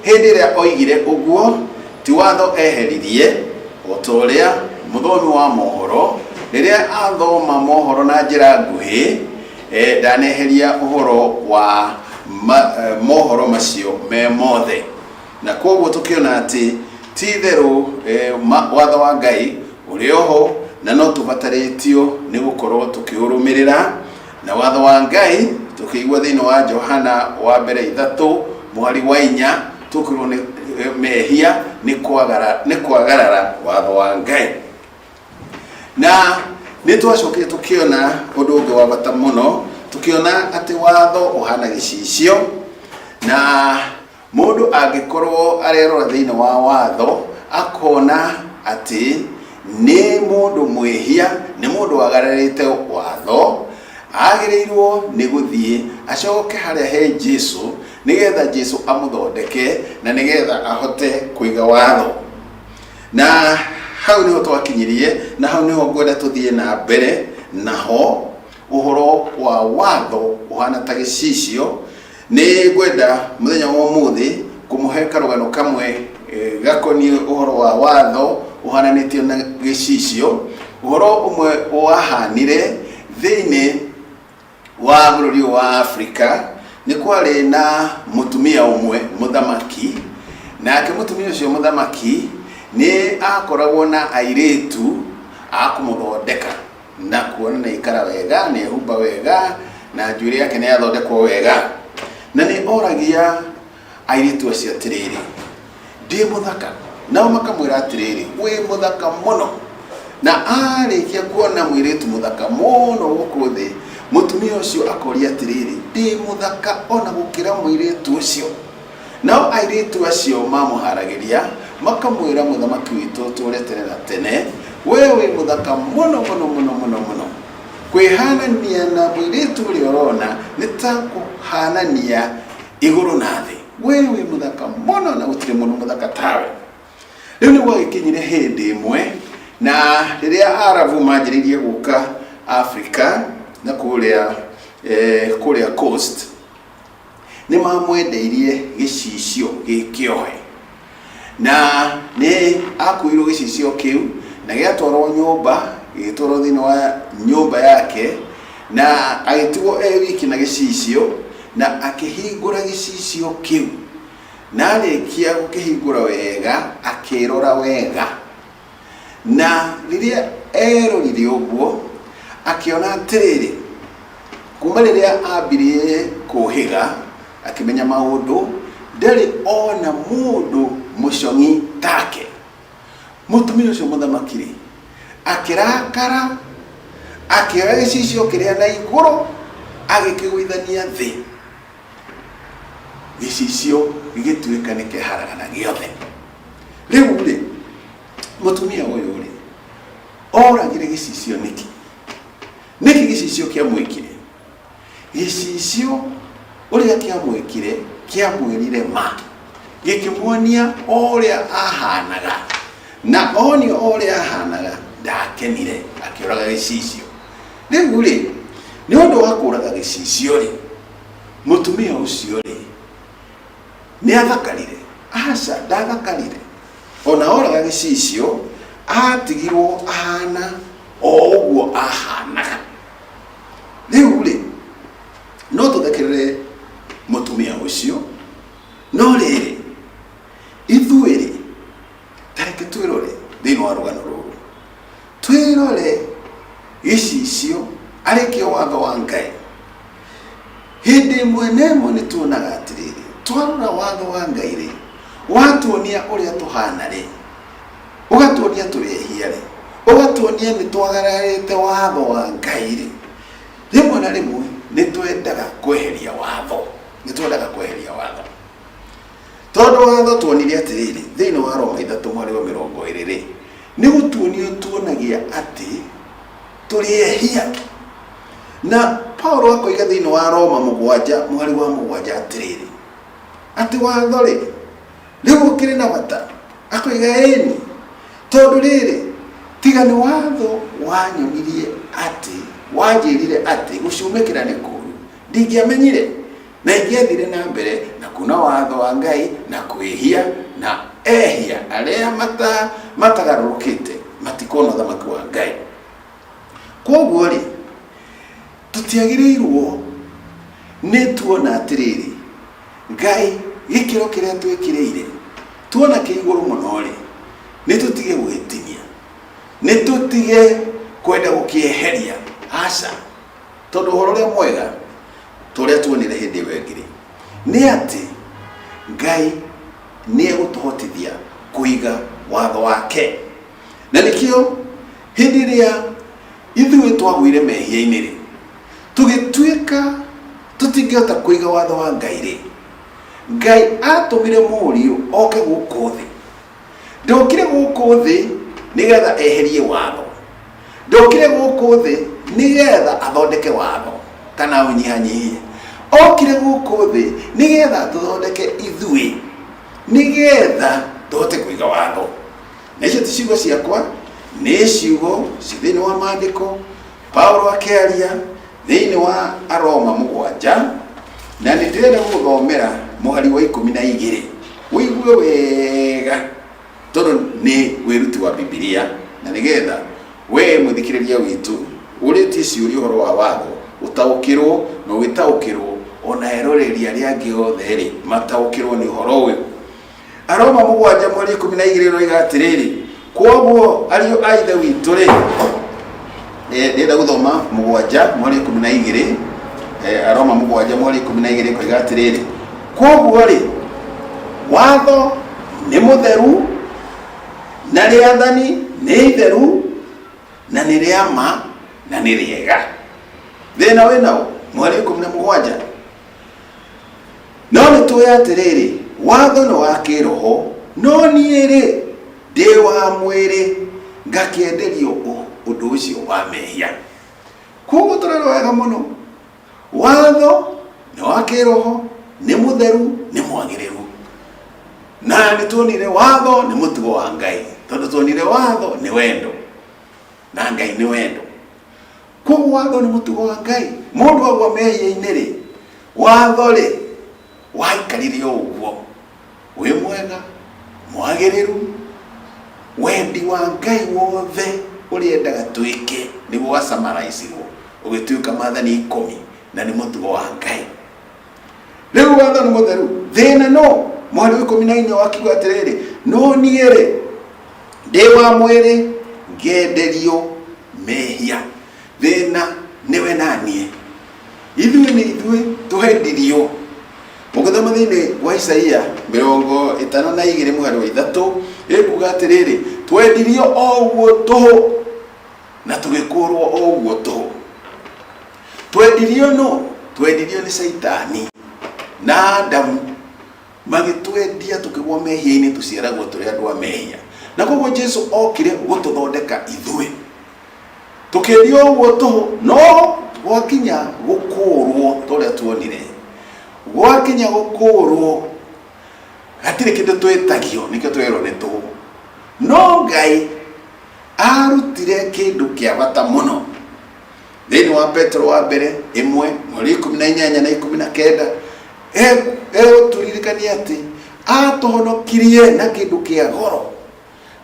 hindi ria oigire uguo ti watho eheririe otoria muthomi wa mohoro riria athoma mohoro na njira nguhi ndaneheria uhoro wa mohoro macio me mothe na koguo tukiona ati ti theru watho wa Ngai uri oho na no tubataritio ni gukorwo tukiurumirira na watho wa Ngai tukigwa thiini wa Johana wa mbere 3 mwari wa 4 tukirwo ni mehia ni kwagarara watho wa Ngai na ni twacokire tukiona undu ungi wa bata muno tukiona ati watho uhana gicicio na mundu angikorwo arerora thiini wa watho akona ati ni mundu mwihia ni mundu wagararite watho agirirwo ni guthie acoke haria he Jesu nigetha Jesu amuthondeke na nigetha ahote kuiga watho na hau niho twakinyirie na hau niho ngwenda tuthie na mbere naho uhoro wa watho uhana ta gicicio ni ngwenda muthenya wa muthi kumuhe karugano kamwe gakoni uhoro wa watho uhananitio na gicicio uhoro umwe wahanire thiini wa bururi wa Afrika ni kwari na mutumia umwe muthamaki na mutumia ucio muthamaki ni akoragwo na airitu akumuthondeka na kuona na ikara wega ni humba wega na njuri yake ni athondekwo wega na ni oragia airitu acio atiriri ndi muthaka nao makamwira atiriri wi muthaka muno na arikia kuona mwiritu muthaka muno guku thi mutumia ucio akoria atiriri ndi muthaka ona gukira mwiritu ucio nao airitu acio mamuharagiria makamwira muthamaki witu turetene na tene wewe muthaka muno muno muno muno muno kwihanania na mwiritu uri orona nitakuhanania iguru na thi wewe muthaka muno na gutire muno muthaka tawe riu ni gwagikinyire hindi imwe na riria Arabu manjiririe guka Afrika na kuria coast ni mamwendeirie gicicio gikiohe na ni akuirwo gicicio kiu na giatwarwo nyumba gitwarwo thiini wa nyumba yake na agitigo wiki na gicicio na akihingura gicicio kiu na arikia gukihingura wega akirora wega na riria erorire uguo akiona atiriri kuma riria ambirie kuhiga akimenya maundu ndari ona mundu mucongi take mutumia ucio muthamakiri akirakara akioya gicicio kiria na iguru agikigwithania thi gicicio gigituika ni kiharagana giothe riu ri mutumia uyu ri oragire gicicio niki gicicio kia mwikire gicicio uria kia mwikire kia mwirire ma gikimwonia oria ahanaga na oni oria ahanaga ndakenire akioraga gicicio riu ri ni undu wa kuraga gicicio ri mutumia ucio ri ni athakarire aca ndathakarire ona oraga gicicio atigirwo ahana oguo ahanaga riu ri no tuthekere mutumia ucio no riri ithuiri tareke twirore thiini wa rugano ruru twirore gicicio arikio watho wa Ngai hindi mwenemo ni tuonaga atiriri twarora watho wa Ngai ri watuonia uria tuhana ri ugatuonia turehia ri ugatuonia ni twagararite watho wa Ngai ri rimwe na rimwe ni twendaga kweheria watho tondu watho tuonirie atiriri thiini wa Roma 3:20 ri ni gutuonio tuonagia ati turiehia na Paulo akoiga thiini wa Roma 7:7 atiriri ati watho ri riu kiri na bata akoiga eni tondu riri tiga ni watho wanyonirie ati wanjirire ati gucumikira ni kuru ndingiamenyire na igethire na mbere na kuna watho wa Ngai na kwihia na ehia aria matagarurukite matikona thamaki wa Ngai. Koguo ri tutiagirirwo ni tuona atiriri Ngai gikiro kiria twikirire tuona kiiguru muno ri ni tutige gwitinia, ni tutige kwenda gukieheria aca tondu horo ria mwega turia tuonire hindi wengire ni ati Ngai ni egutuhotithia kuiga watho wake. Na nikio hindi ria ithuĩ twagwire mehia-inĩ ri tugituika tutingihota kuiga watho wa Ngai ri, Ngai atumire mũriũ oke gũkũ thĩ. Ndokire gũkũ thĩ nigetha eherie watho, ndokire gũkũ thĩ nigetha athondeke watho kana unyihanyihie, okire gũkũ thĩ nigetha tuthondeke ithuĩ, nigetha tuhote kuiga watho. Na icio ti ciugo ciakwa, nĩ ciugo thĩinĩ wa maandĩko Paulo akĩaria thĩinĩ wa Aroma 7, na nĩ ndĩrenda gũthomera mũhari wa 12 ũigue wega tondũ nĩ wĩruti wa Biblia, na nigetha we mũthikĩrĩria witũ ũrĩtie ciũria ũhoro wa watho ũtaũkĩrwo na ũgĩtaũkĩrwo ona eroreria arĩa angĩ othe rĩ mataũkĩrwo nĩ ũhoro ũyũ. Aroma 7:12 roiga atĩrĩrĩ, koguo ariũ a ithe witũ rĩ, ndĩrenda gũthoma 7:12, Aroma 7:12 koiga atĩrĩrĩ, koguo rĩ watho nĩ mũtheru na rĩathani nĩ itheru na nĩ rĩa ma na nĩ rĩega. Thĩna wĩnaũ 17, no nĩ tũĩ atĩrĩrĩ watho nĩ wa kĩroho, no niĩ rĩ ndĩ wa mwĩrĩ ngakĩenderio ũndũ ũcio wa mehia. Koguo tũrerwo wega mũno, watho nĩ wa kĩroho, nĩ mũtheru, nĩ mwagĩrĩru, na nĩ tuonire watho nĩ mũtugo wa Ngai, tondũ tuonire watho nĩ wendo na Ngai nĩ wendo. Koguo watho nĩ mũtugo wa Ngai. Mũndũ agwa mehia-inĩ rĩ, watho rĩ waikarire ũguo wĩ mwega, mwagĩrĩru, wendi wa Ngai wothe ũrĩa endaga twĩke nĩguo wasamaraicirwo ũgĩtuĩka maathani 10 na nĩ mũtugo wa Ngai. Rĩu watho nĩ mũtheru, thĩna no mweri 14 wakiuga atĩrĩrĩ, no niĩ rĩ ndĩ wa mwĩrĩ ngĩenderio mehia. Thĩna nĩwe na niĩ, ithuĩ nĩ ithuĩ tũhendirio. Mũgĩthoma thĩinĩ wa Isaia 52:3 ĩkuga atĩrĩrĩ, twendirio o ũguo tũhũ na tũgĩkũrwo o ũguo tũhũ. Twendirio no, twendirio nĩ Saitani na Adamu, magĩtwendia tũkĩgwa mehia-inĩ tũciaragwo tũrĩ andũ a mehia. Na koguo Jesu okire gũtũthondeka ithuĩ tũkĩendio ũguo tũhũ, no gwakinya gũkũrwo tũrĩa tuonire, gwakinya gũkũrwo hatirĩ kĩndũ twĩtagio nĩkĩo twĩrwo nĩ tũhũ. No Ngai arutire kĩndũ kĩa bata mũno thĩinĩ wa Petro wa mbere 1:18 na 19 egũtũririkania atĩ atũhonokirie na kĩndũ kĩa goro.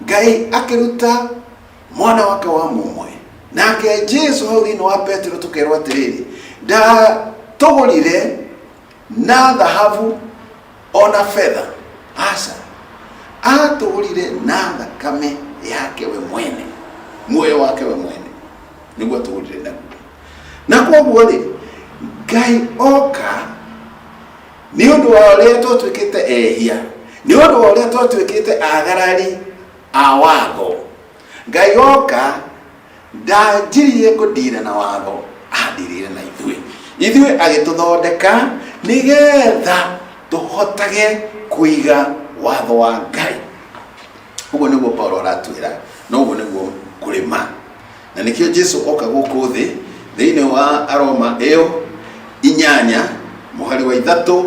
Ngai akĩruta mwana wake wa mũmwe, nake Jesu hau thĩinĩ wa Petro tũkerwo atĩrĩrĩ, ndatũgũrire na thahabu ona fedha, aca atũgũrire na thakame yake we mwene, muoyo wake we mwene nĩguo atũgũrire naguo. Na koguo rĩ Ngai oka nĩ ũndũ wa ũrĩa twatuĩkĩte ehia, nĩ ũndũ wa ũrĩa twatuĩkĩte agarari a watho. Ngai oka ndanjirie kũndira na watho, andirire na ithuĩ agĩtũthondeka nigetha tũhotage kuiga watho wa Ngai. Ũguo nĩguo Paulo aratwĩra, na ũguo nĩguo kũrĩma. Na nĩkĩo Jesu oka gũkũ thĩ thĩinĩ wa Aroma 8 mũhari wa 3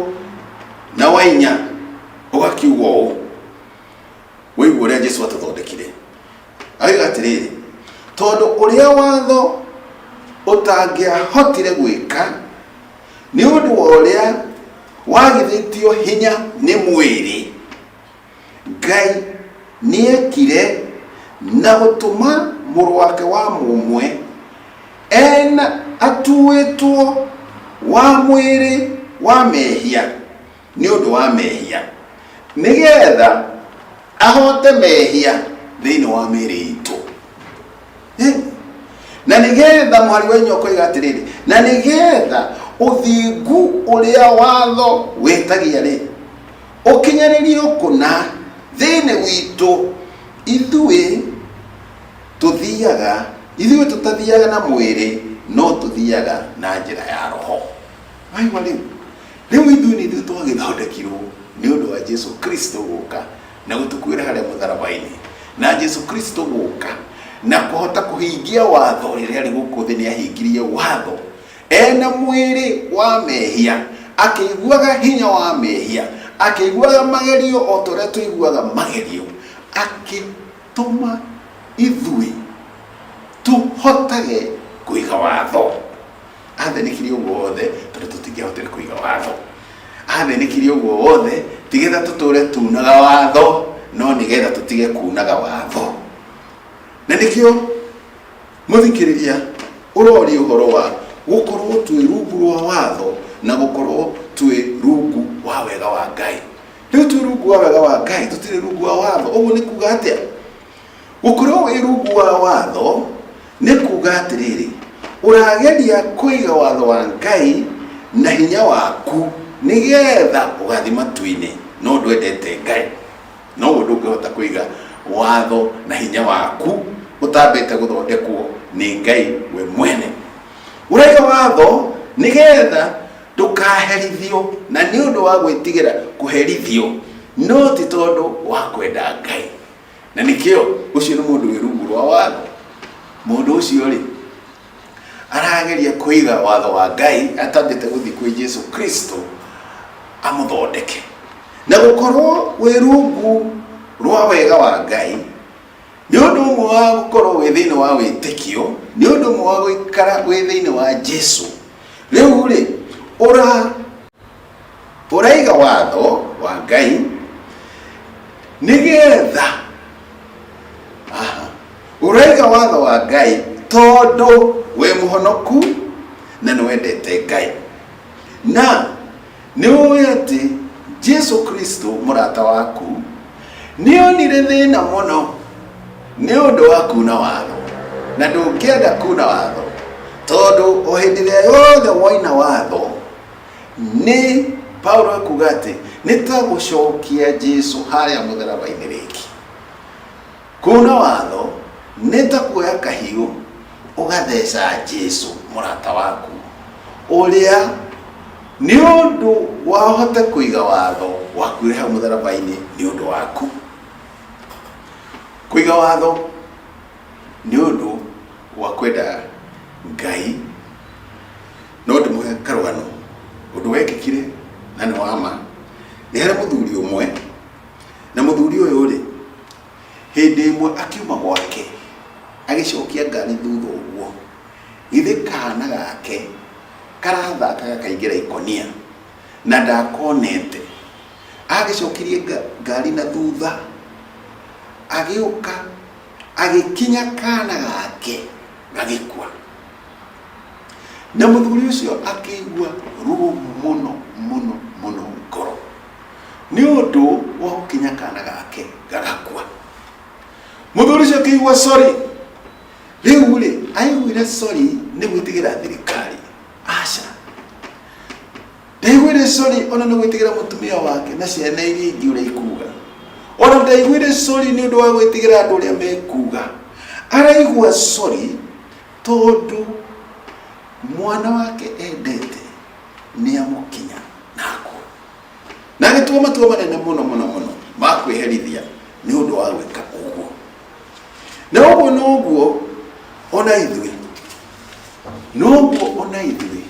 na wa 4 ũgakiuga ũũ, wĩigue ũrĩa Jesu atũthondekire. Oiga atĩrĩrĩ, tondũ ũrĩa watho ũtangĩahotire gwĩka nĩ ũndũ wa ũrĩa wagithitio hinya ni mwiri, Ngai niekire na gutuma muru wake wa mumwe ena atuitwo wa mwiri wa mehia ni undu wa mehia, nigetha ahote mehia thiini wa miri itu. Na nigetha mwari wenyu koiga atiriri, na nigetha uthingu uria watho wetagia ri ukinyaririo kuna thiini witu, ithuĩ tutathiaga na mwiri, no tuthiaga na njira ya roho. Aigua riu ithuĩ nĩ ithuĩ twagĩthondekirwo nĩ ũndũ wa Jesu Kristo gũka na gũtukuĩra harĩa mũtharaba-inĩ, na Jesu Kristo gũka na kuhota kuhingia watho rĩrĩa rĩ gũkũ thĩ. Nĩahingirie watho ena mwiri wa mehia, akĩiguaga hinya wa mehia, akĩiguaga magerio o ta ũrĩa tũiguaga magerio, akĩtũma ithuĩ tuhotage kũiga watho. Athĩnĩkire ũguo wothe tondũ tũtingĩahotire kũiga watho. Athĩnĩkire ũguo wothe tigetha tũtũre tunaga watho, no nĩgetha tũtige kunaga watho. Na nĩkĩo mũthikĩrĩria ũrori ũhoro wa gũkorwo twĩ rungu rwa watho na gũkorwo twĩ rungu wa wega wa Ngai. Rĩu twĩ rungu wa wega wa Ngai, tũtirĩ rungu wa watho. Ũguo nĩ kuga atĩa? Gũkorwo wĩ rungu wa watho nĩ kuga atĩrĩrĩ, ũrageria kũiga watho wa Ngai na hinya waku nĩgetha ũgathiĩ matu-inĩ, no ndwendete Ngai. No ndũngĩhota kũiga watho na hinya waku ũtambĩte gũthondekwo nĩ Ngai we mwene. Ũraiga watho nĩgetha ndũkaherithio, na nĩ ũndũ wa gwĩtigĩra kũherithio, no ti tondũ wa kwenda Ngai. Na nĩkĩo ũcio nĩ mũndũ wĩ rungu rwa watho. Mũndũ ũcio rĩ arageria kũiga watho wa Ngai, atambĩte gũthiĩ kwĩ Jesu Kristo amũthondeke. Na gũkorwo wĩ rungu rwa wega wa Ngai nĩ ũndũ ũmwe wa gũkorwo wĩ thĩinĩ wa wĩtĩkio, nĩ ũndũ ũmwe wa gũikara wĩ thĩinĩ wa Jesu. Rĩu rĩ ũraiga watho wa Ngai nĩgetha ũraiga watho wa Ngai tondũ wĩ mũhonoku na nĩ wendete Ngai, na nĩ ũĩ atĩ Jesu Kristo mũrata waku nĩ onire thĩna mũno nĩ ũndũ wa kuna watho, na ndũngĩenda kuna watho tondũ o hĩndĩ ĩrĩa yothe woina watho nĩ Paulo akuga atĩ nĩ ta gũcokia Jesu harĩa mũtharaba-inĩ rĩngĩ. Kuna watho nĩ ta kuoya kahiũ ũgatheca Jesu mũrata waku ũrĩa nĩ ũndũ wahota kũiga watho wakuire hau mũtharaba-inĩ nĩ ũndũ waku. Kũiga watho nĩ ũndũ wa kwenda Ngai. No ndĩmũhe karũgano, ũndũ wekĩkire na nĩ wa ma. Nĩ harĩ mũthuri ũmwe, na mũthuri ũyũ rĩ hĩndĩ ĩmwe akiuma gwake agĩcokia ngari thutha ũguo, githĩ kana gake karathakaga kaingĩra ikonia na ndakonete, agĩcokirie ngari na thutha, agĩũka agĩkinya kana gake gagĩkua. Na mũthuri ũcio akĩigua ruo mũno mũno mũno ngoro nĩ ũndũ wa gũkinya kana gake gagakua. Mũthuri ũcio akĩigua sorry. Rĩu rĩ aiguire sorry nĩ gwĩtigĩra thirikari? Aca, ndaiguire sorry ona nĩ gwĩtigĩra mũtumia wake na ciana iria ingĩ ũrĩa ikuga, ona ndaiguire sorry nĩ ũndũ wa gwĩtigĩra andũ ũrĩa mekuga. Araigua sorry tondũ mwana wake endete nĩ amũkinya nako, na agĩtua matua manene mũno mũno mũno ma kwĩherithia nĩ ũndũ wa gwĩka ũguo. Na ũguo noguo ona ithuĩ, noguo ona ithuĩ,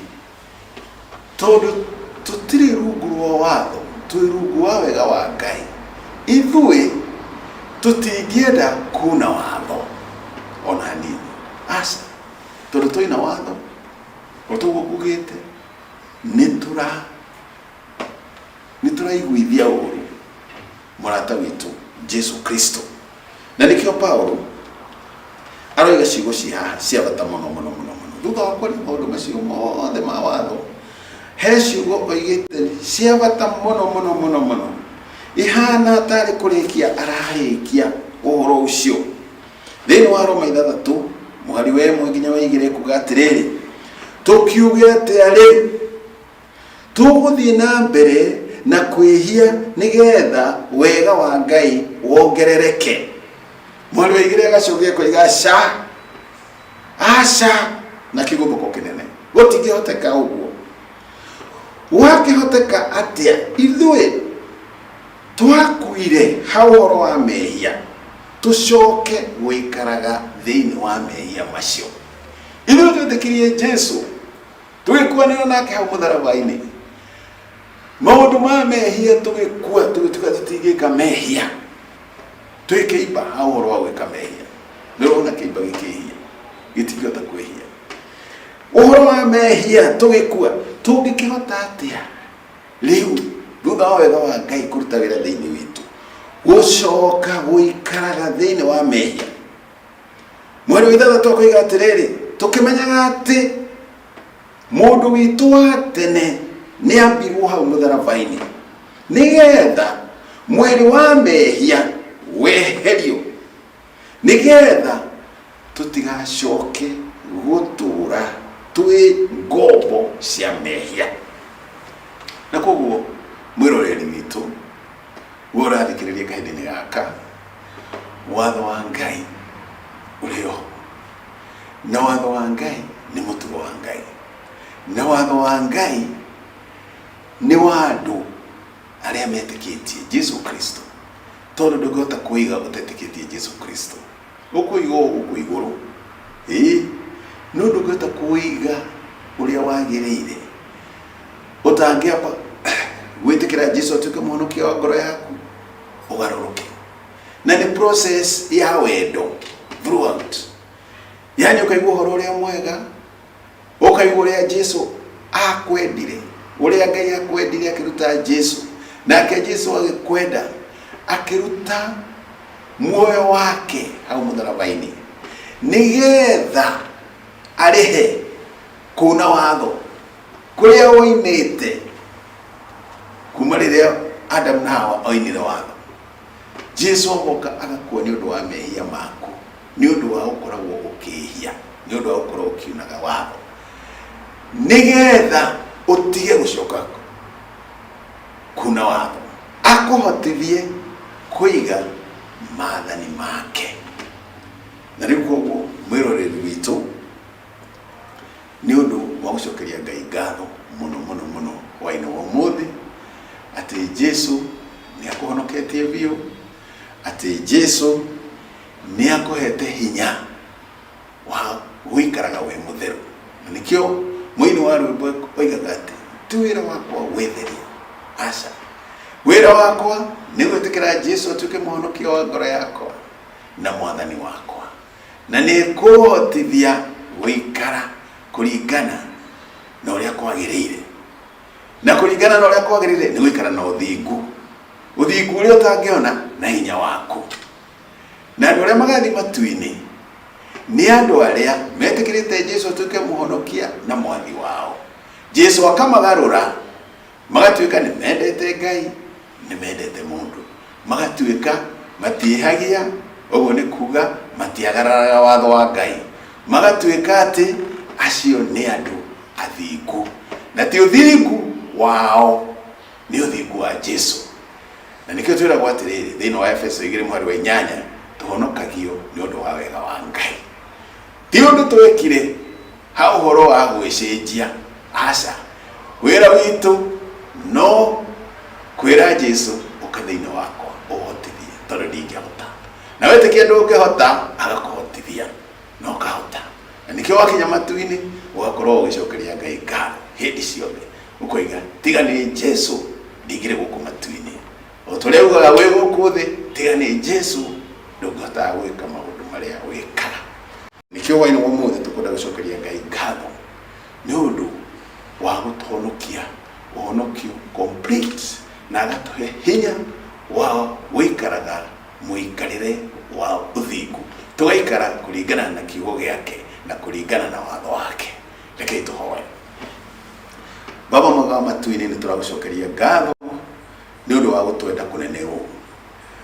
tondũ tũtirĩ rungu rwa watho, twĩ rungu wa wega wa Ngai, ithuĩ tũtingĩenda kuna watho ona hanini. Aca, tondũ twĩna watho o tũguo kugĩte nĩ nituraiguithia uru murata witu Jesu Kristo. Na nikio Paulo aroiga ciugo cia bata muno muno muno muno thutha wa kwaria maundu macio mothe ma watho. He ciugo oigite cia bata muno muno muno muno ihana tari kurikia ararikia uhoro ucio. Thiini wa Roma 6 muhari wa 1 nginya wa 2 kuga atiriri, tukiuge ati ari tuguthie na mbere na kwihia nigetha wega wa Ngai wongerereke. Muhari wa 2 agacokia kuiga aca na kiguthũko kinene gutingihoteka uguo. Wakihoteka atia ithuĩ twakuire hahoro wa mehia tucoke gwikaraga thiini wa mehia macio. Ithuĩ twetĩkirie Jesu tugĩkuanĩra nake hau mũtharaba-inĩ. Maũndũ ma mehia tugĩkua tũtigĩka mehia twĩkĩimba hahoro wa gwĩka mehia. Nĩũrona kĩimba gĩkĩhia gĩtingĩhota kwĩhia. Ũhoro wa mehia tugĩkua tũngĩkĩhota atĩa rĩu thutha wa wega wa Ngai kũruta wĩra thĩinĩ witũ gũcoka gũikaraga thĩinĩ wa mehia? Mweri wa 6 koiga atĩrĩrĩ, tũkĩmenyaga atĩ mũndũ witũ wa tene nĩambirwo hau mũtharaba-inĩ nigetha mweri wa mehia weherio, nigetha tũtigacoke gũtũra twĩ ngombo cia mehia. Na koguo mwiroreri witũ ũrathikĩrĩria kahinda-inĩ gaka, watho wa Ngai ũrĩo, na watho wa Ngai nĩ mũtugo wa Ngai, na watho wa Ngai nĩ wa andũ arĩa metĩkĩtie Jesu Kristo. Tondũ ndũngĩhota kũiga ũtetĩkĩtie Jesu Kristo. Ũkũigwo gũkũ igũrũ no ndũngĩhota kũiga ũrĩa wagĩrĩire ũtangĩamba gwĩtĩkĩra Jesu atuĩke mũhonokia wa ngoro yaku ũgarũrũke. Na nĩ process ya wendo throughout. Yani ũkaigua ũhoro ũrĩa mwega, ũkaigua ũrĩa Jesu akwendire, ũrĩa Ngai akwendire akĩruta Jesu, nake Jesu agĩkwenda akĩruta muoyo wake hau mũtharaba-inĩ nigetha arĩhe kuna watho kũrĩa woimĩte kuma rĩrĩa Adam na Hawa oinire watho. Jesu oka agakua nĩ ũndũ wa mehia maku, nĩ ũndũ wa gũkoragwo ũkĩhia, nĩ ũndũ wa gũkorwo ũkiunaga watho, nigetha ũtige gũcoka kuna watho, akũhotithie kũiga maathani make. Na rĩu koguo mwĩroreri witũ nĩ ũndũ wa gũcokeria Ngai ngatho mũno mũno mũno hwaĩ-inĩ wa ũmũthĩ atĩ Jesu nĩ akũhonoketie biũ, atĩ Jesu nĩ akũhete hinya wa gũikaraga wĩ mũtheru. Na nĩkĩo mũini wa rwĩmbo oigaga atĩ ti wĩra wakwa gwĩtheria, aca, wĩra wakwa nĩ gwĩtĩkĩra Jesu atuĩke mũhonokia wa ngoro yakwa na mwathani wakwa, na nĩ kũhotithia gũikara kũringana na ũrĩa kwagĩrĩire. Na kũringana na ũrĩa kwagĩrĩire nĩ gũikara na ũthingu, ũthingu ũrĩa ũtangĩona na hinya waku. Na andũ arĩa magathiĩ matu-inĩ nĩ andũ arĩa metĩkĩrĩte Jesu atuĩke mũhonokia na mwathi wao. Jesu akamagarũra magatuĩka nĩ mendete Ngai, nĩ mendete mũndũ, magatuĩka matiĩhagia, ũguo nĩ kuga matiagararaga watho wa Ngai, magatuĩka atĩ acio nĩ andũ athingu. Na ti ũthingu wao, nĩ ũthingu wa Jesu. Na nĩkĩo twĩragwo atĩrĩrĩ thĩinĩ wa Efeso 2:8 tũhonokagio nĩ ũndũ wa wega wa Ngai, ti ũndũ twekire ha ũhoro wa gwĩcenjia, aca, wĩra witũ no kwĩra Jesu ũka thĩinĩ wakwa ũhotithie, tondũ ndingĩhota, na wetĩkia ndũngĩhota agakũhotithia na ũkahota. Na nĩkĩo wakinya matu-inĩ ũgakorwo ũgĩcokeria Ngai ngatho hĩndĩ ciothe, ũkoiga tiga nĩ Jesu ndingĩrĩ gũkũ matu-inĩ, o tũrĩa ugaga wĩ gũkũ thĩ, tiga nĩ Jesu ndũngĩhotaga gwĩka maũndũ marĩa wĩkaga. Nĩkĩo hwaĩ-inĩ wa ũmũthĩ tũkwenda gũcokeria Ngai ngatho nĩ ũndũ wa gũtũhonokia ũhonokio complete na agatuhe hinya wa wikaraga muikarire wa uthingu, tugaikara kuringana na kiugo giake na kuringana na watho wake. Rekei tuhoe. Baba mwega matu-ini ni turagucokeria ngatho ni undu wa gutwenda kunene ũũ,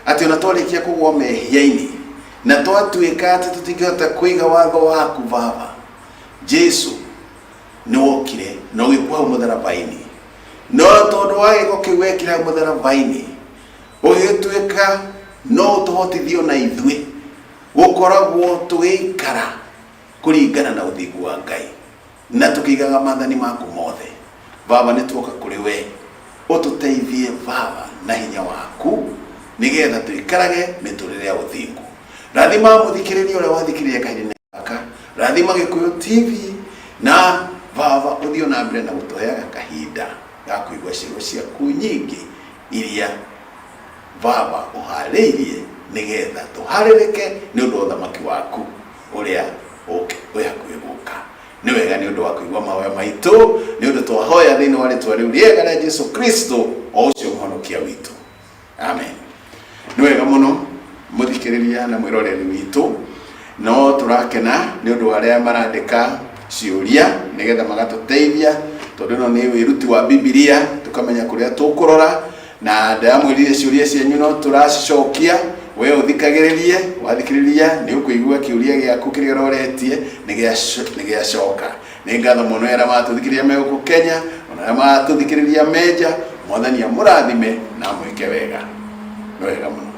ati ona twarikia kugwa mehia-ini na twatuika ati tutingihota kuiga watho waku Baba. Jesu ni wokire na ugikwa mutharabaini, no tondu wa giko kiu wekira mutharabaini ugituika no tuhotithio na ithue gukoragwo tugikara kuringana na uthingu wa Ngai na tukigaga maathani maku mothe. Baba ni tuoka kuri we, ututeithie Baba na hinya waku nigetha tuikarage miturire ya uthingu. Rathima muthikiriria uria wathikiriria kahinda gaka, rathima Gikuyu TV, na Baba uthio na mbere na gutuheaga kahinda ga kuigua ciugo ciaku nyingi iria Baba uhariirie nigetha tuharirike ni undu wa thamaki waku uria hakuhi guka. Ni wega ni undu wa kuigua mahoya maitu, ni undu twahoya thiini wa ritwa riu riega rĩa Jesu Kristo o ucio muhonokia witu, amen. Ni wega muno muthikiriria na mwiroreri witu, no turakena ni undu aria marandika ciuria nigetha magatuteithia, tondu no ni wiruti wa Biblia tukamenya kuria tukurora, na ndamwirire ciuria cianyu no turacicokia. We uthikagiririe, wathikiriria ni ukuigua kiuria giaku kiria roretie nigiacoka. Ni ngatho muno era matuthikiriria me guku Kenya, ona matuthikiriria Meja. Mwathani amurathime na mwike wega. Ni wega muno.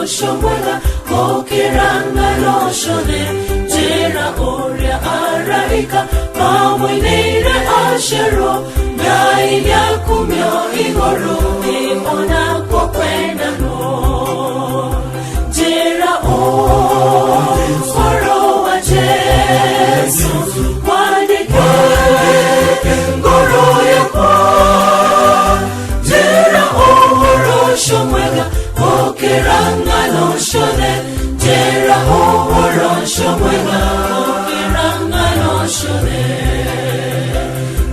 Shomwela kokiranga loshone jera oria araika pamwinire ashero ngainya kumyo igoro iona kwa kwenda no jera oro wa Jesu wadike ngoro yakwa jera oro shomwela kokiranga loshone jera oro shomwela kokiranga loshone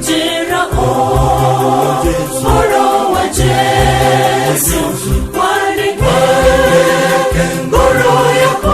jera oro wa Jesu wadike ngoro yako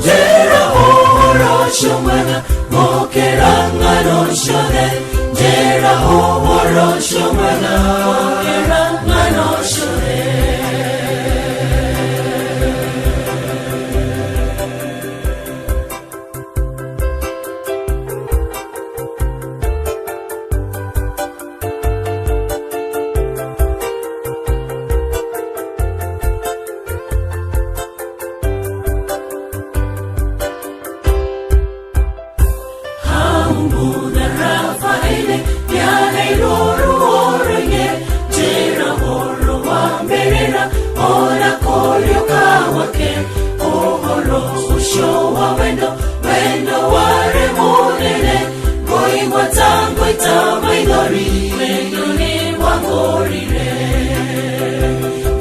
jera oro shomwela kokiranga loshone jera oro shomwela kokiranga loshone. Wairororoye Jera horo wamberera Ona koryo kawake Ohoro usho wa wendo Wendo ware monene Goi watango itama idori Wendo ni wangorire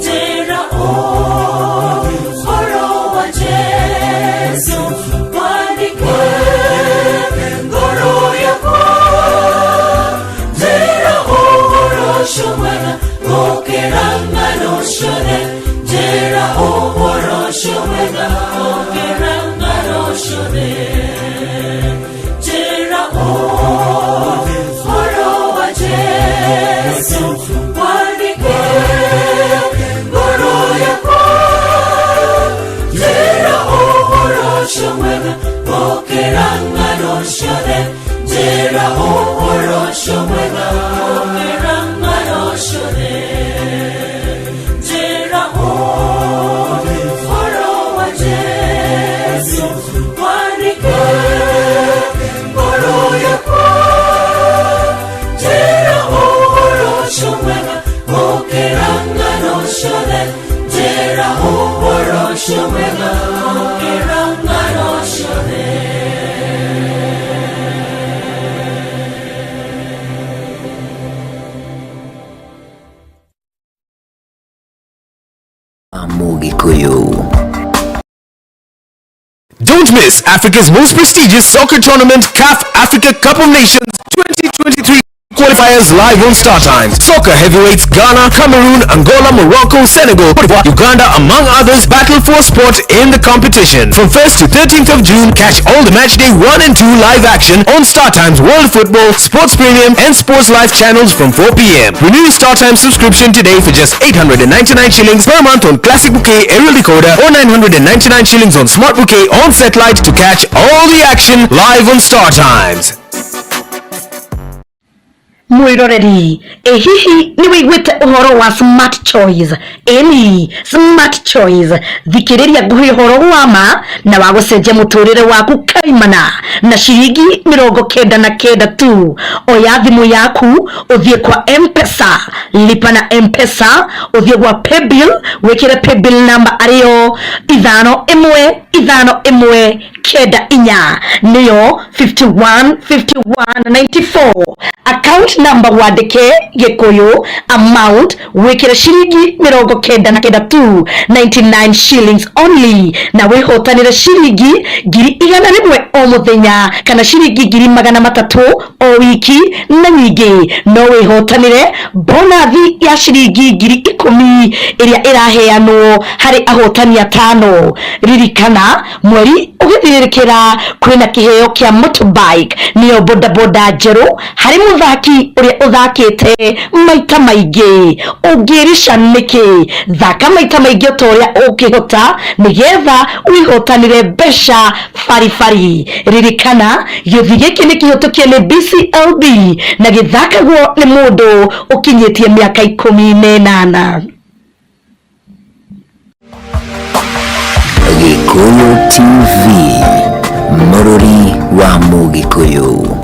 Jera horo wa Jesu Wanike Goro yako Jera horo shomwena Gokeranga no shone Jera horo shomwena Gokeranga no shone Jera horo wa Jesu Wanike Goro yako Jera horo shomwena Gokeranga no shone Jera horo shomwena Gokeranga no shone Jera horo wa Jesu Wanike Goro yako Jera horo shomwena Gokeranga no shone Jera horo shomwena Gokeranga no shone Don't miss Africa's most prestigious soccer tournament, CAF Africa Cup of Nations 2023 qualifiers live on Star Times. Soccer heavyweights Ghana, Cameroon, Angola, Morocco, Senegal, Uganda, among others, battle for spot in the competition. From 1st to 13th of June, catch all the matchday 1 and 2 live action on Star Times World Football, Sports Premium, and Sports Live channels from 4 p.m. Renew your Star Times subscription today for just 899 shillings per month on Classic Bouquet Aerial Decoder or 999 shillings on Smart Bouquet on Satellite to catch all the action live on Star Times. Mwiroreri, hihi ni wiguite uhoro wa Smart Choice. Eni Smart Choice thikiriria nguhi uhoro wa ma na wa gucenjia muturire waku kaimana na ciringi 99 tu. Oya thimu yaku uthie kwa M-Pesa, lipa na M-Pesa, uthie kwa paybill, wekire paybill number ariyo 5151 kenda inya niyo 515194. Account number wandike Gikuyu, amount wekire ciringi 99 tu, 99 shillings only, na wihotanire ciringi 100 o muthenya kana ciringi 300 o wiki, na nyingi no wihotanire bonathi ya ciringi 10,000 iria iraheanwo hari ahotani 5. Ririkana mweri ugithiririkira kwina kiheo kia motorbike niyo bodaboda njeru hari muthaki uria uthakite maita maingi. Ungirisha niki thaka maita maingi utoria ukihota nigetha wihotanire besha farifari. Ririkana giuthi giki ni kihotokie ni BCLB na githakagwo ni mundu ukinyitie miaka 18. Gikuyu TV, Mururi wa Mugikuyu.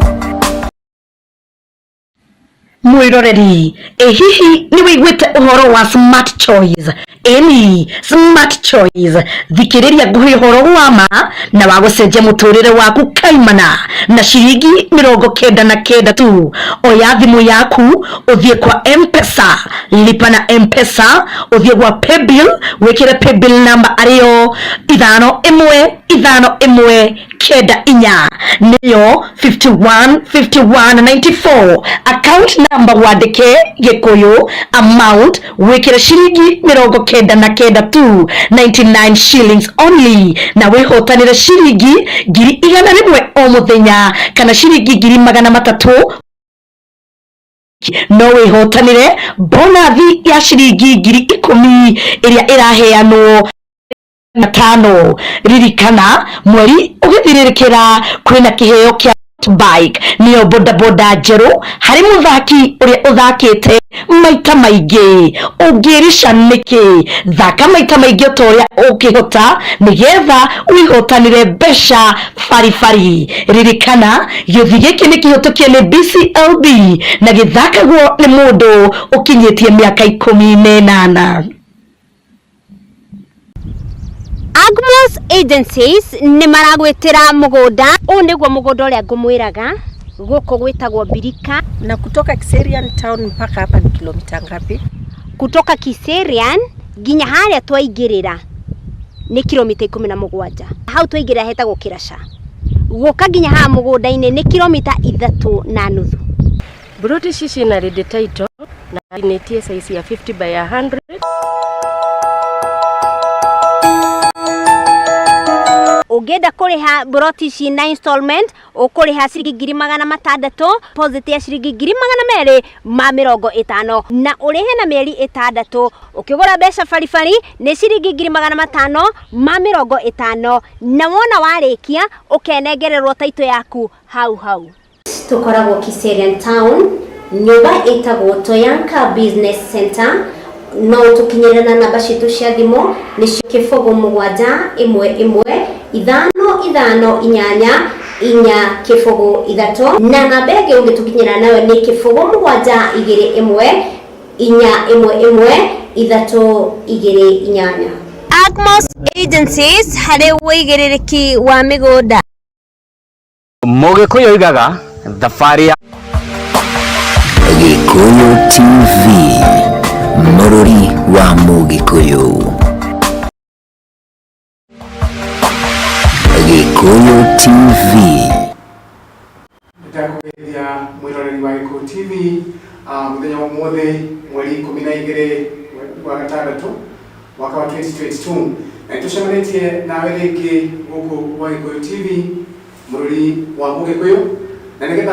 Mwiroreri, hihi ni wiguite uhoro wa Smart Choice. Eni Smart Choice thikiriria nguhi uhoro wa ma na wa gucenjia muturire waku kaimana na ciringi 99 tu. Oya thimu yaku uthie kwa M-Pesa, lipa na M-Pesa, uthie kwa paybill, wekire paybill number ariyo 5151 kenda inya niyo 515194. Account number wandike Gikuyu, amount wekire ciringi 99 tu, 99 shillings only, na wihotanire ciringi 100 o muthenya kana ciringi 300 no wihotanire bonathi ya ciringi 10,000 iria iraheanwo 5. Ririkana mweri ugithiririkira kwina kiheo kia bike niyo bodaboda njeru hari muthaki uria uthakite maita maingi ungirisha niki thaka maita maingi utoria ukihota nigetha wihotanire besha farifari ririkana giuthi giki nikihotokie ni BCLB na githakagwo ni mundu ukinyitie miaka 18. Agmos Agencies ni maragwetera mugunda uniguo mugunda uria ngumwiraga guko gwitagwo Birika. Na kutoka Kiserian town mpaka hapa ni kilomita ngapi? Kutoka Kiserian ginya haria twaingirira ni kilomita 17. Hau twaingirira hetagwo Kirasha. Guka ginya ha mugunda-ini ni kilomita 3.5. Broti shishi na red title na inetie size ya 50 by 100. Ugenda kuriha broti ci na installment ukuriha ciringi 600, deposit ya ciringi 250 na urihe na mieri 6. Ukigura besha farifari ni ciringi 550 na wona warikia ukenengererwo taito yaku hau. Tukoragwo Kiserian town, nyumba itagwo Toyanka Business Center. No tukinyerana namba citu cia thimu ni 071711 558 na namba ĩngĩ ũngĩtukinyĩra nayo ni 072111 Agmos Agencies harĩ wĩigĩrĩrĩki wa mĩgũnda. Mũgĩkũyũ oigaga thabarĩ ya Gĩkũyũ TV, mũrũri wa Mũgĩkũyũ. Gĩkũyũ TV. Ndakũgeithia mwĩroreri wa Gĩkũyũ TV mũthenya wa ũmũthĩ mweri 12 wa gatandatũ mwaka wa 2022 na nĩtũcemanĩtie nawe rĩngĩ gũkũ gwa Gĩkũyũ TV mũrũri wa Mũgĩkũyũ na nĩgetha